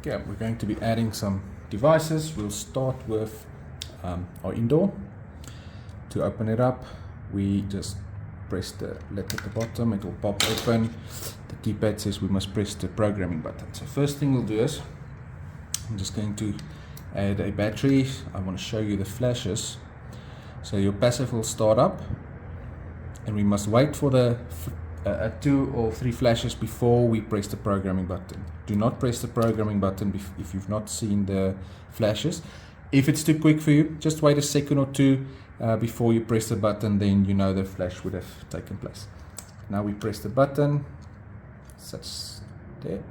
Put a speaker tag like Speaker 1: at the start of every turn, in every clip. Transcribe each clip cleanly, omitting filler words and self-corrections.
Speaker 1: Okay, we're going to be adding some devices. We'll start with our indoor. To open it up, we just press the letter at the bottom, it will pop open. The keypad says we must press the programming button. So first thing we'll do is, I'm just going to add a battery. I want to show you the flashes. So your passive will start up, and we must wait for the 2 or 3 flashes before we press the programming button. Do not press the programming button if you've not seen the flashes. If it's too quick for you, just wait a second or two before you press the button, then you know the flash would have taken place. Now we press the button, such there.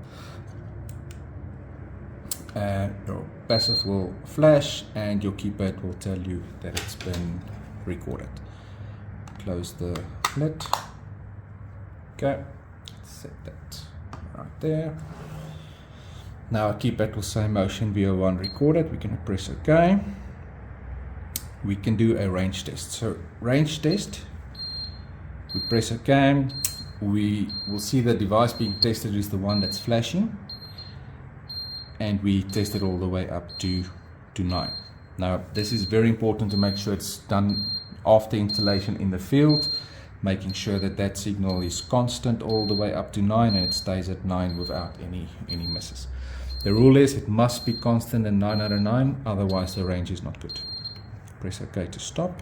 Speaker 1: Your passive will flash and your keypad will tell you that it's been recorded. Close the lid. Okay, set that right there. Now our keypad will say motion VO1 recorded. We can press OK. We can do a range test. So range test, we press OK. We will see the device being tested is the one that's flashing, and we test it all the way up to 9. Now this is very important to make sure it's done after installation in the field, making sure that that signal is constant all the way up to 9 and it stays at 9 without any misses. The rule is it must be constant and 9 out of 9, otherwise the range is not good. Press OK to stop.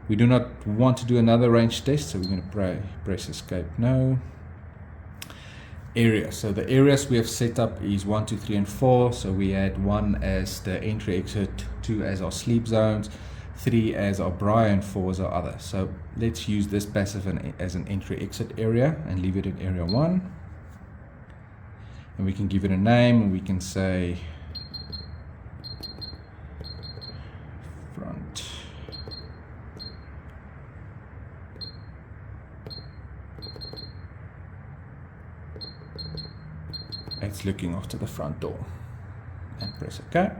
Speaker 1: We do not want to do another range test, so we're going to press escape no. Area. So the areas we have set up is 1, 2, 3 and 4. So we had 1 as the entry exit, 2 as our sleep zones, 3 as our braai, and 4 as our other. So let's use this passive as an entry exit area and leave it in area 1. And we can give it a name, and we can say front. It's looking after the front door, and press OK.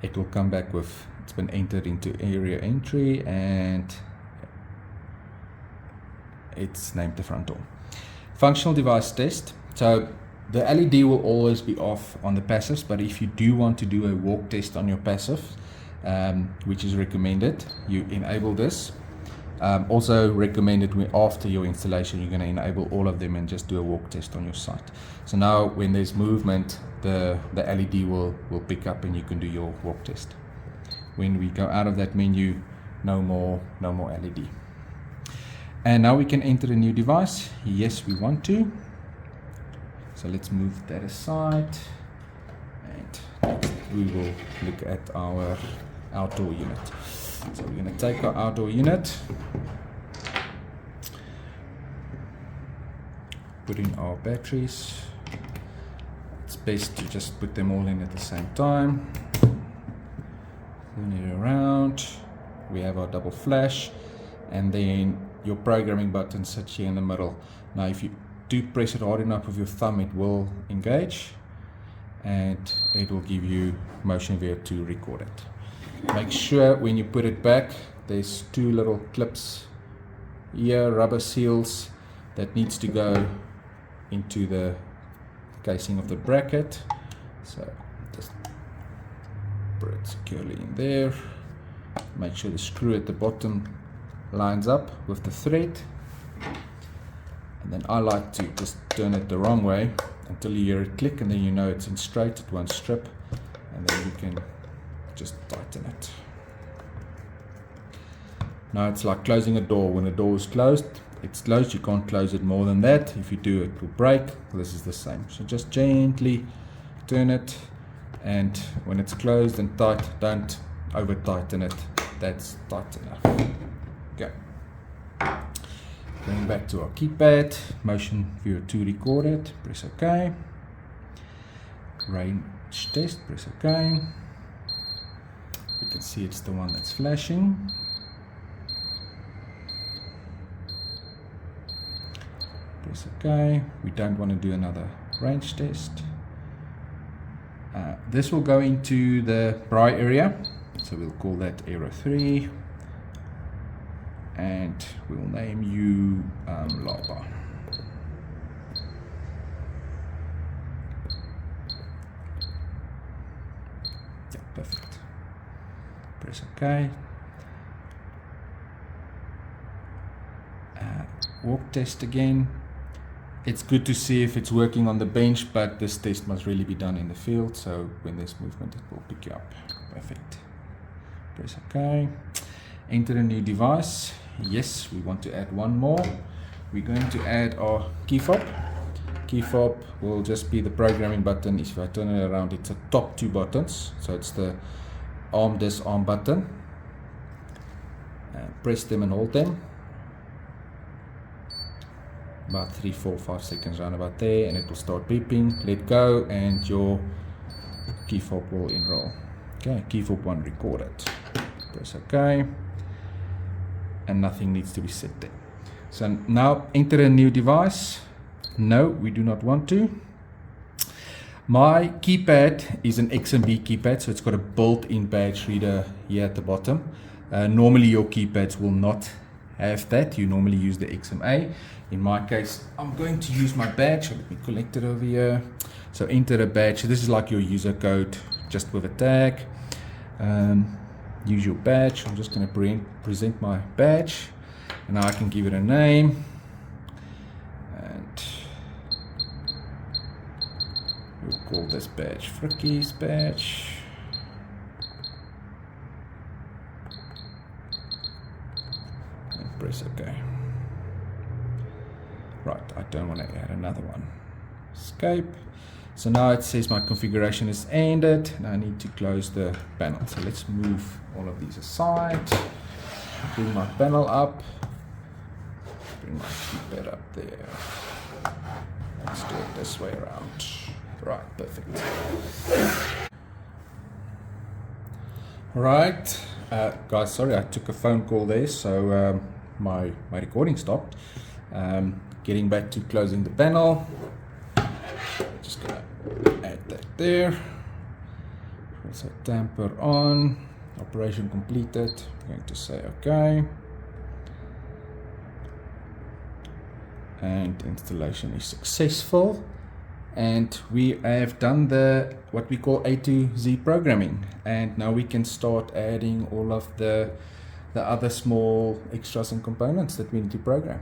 Speaker 1: It will come back with it's been entered into area entry and it's named the front door. Functional device test. So the LED will always be off on the passives, but if you do want to do a walk test on your passive, which is recommended, you enable this. Also recommended after your installation, you're going to enable all of them and just do a walk test on your site. So now when there's movement, the LED will pick up and you can do your walk test. When we go out of that menu, no more LED. And now we can enter a new device. Yes, we want to. So let's move that aside. And next we will look at our outdoor unit. So we're going to take our outdoor unit, put in our batteries. It's best to just put them all in at the same time. Turn it around. We have our double flash, and then your programming button sits here in the middle. Now if you do press it hard enough with your thumb, it will engage and it will give you motion VO to record it. Make sure when you put it back, there's 2 little clips here, rubber seals, that needs to go into the casing of the bracket. So just put it securely in there. Make sure the screw at the bottom lines up with the thread. And then I like to just turn it the wrong way until you hear it click, and then you know it's in straight, it won't strip, and then you can just tighten it. Now it's like closing a door. When a door is closed, it's closed. You can't close it more than that. If you do, it will break. This is the same. So just gently turn it, and when it's closed and tight, don't over tighten it. That's tight enough. Okay. Going back to our keypad, motion VO2 recorded, press OK. Range test, press OK. You can see it's the one that's flashing. Press OK. We don't want to do another range test. This will go into the braai area, so we'll call that area 3. And we'll name you Lava. Perfect. Press OK. Walk test again. It's good to see if it's working on the bench, but this test must really be done in the field, so when there's movement it will pick you up. Perfect. Press OK. Enter a new device. Yes, we want to add one more. We're going to add our key fob. Key fob will just be the programming button. If I turn it around, it's the top two buttons. So it's the arm, disarm button. Press them and hold them. About 3, 4, 5 seconds around about there, and it will start beeping. Let go and your key fob will enroll. Okay, key fob 1 recorded. Press OK, and nothing needs to be set there. So now enter a new device. No, we do not want to. My keypad is an XMB keypad, so it's got a built-in badge reader here at the bottom. Normally your keypads will not have that. You normally use the XMA. In my case, I'm going to use my badge. So let me collect it over here. So enter a badge. So this is like your user code, just with a tag. Use your badge. I'm just going to present my badge, and now I can give it a name. And we'll call this badge Fricky's badge. And press OK. Right, I don't want to add another one. Escape. So now it says my configuration is ended, and I need to close the panel. So let's move all of these aside. Bring my panel up. Bring my keypad up there. Let's do it this way around. Right, perfect. Right, guys, sorry, I took a phone call there, so my recording stopped. Getting back to closing the panel. Just gonna add that there. Also tamper on. Operation completed. I'm going to say OK. And installation is successful. And we have done the what we call A to Z programming. And now we can start adding all of the other small extras and components that we need to program.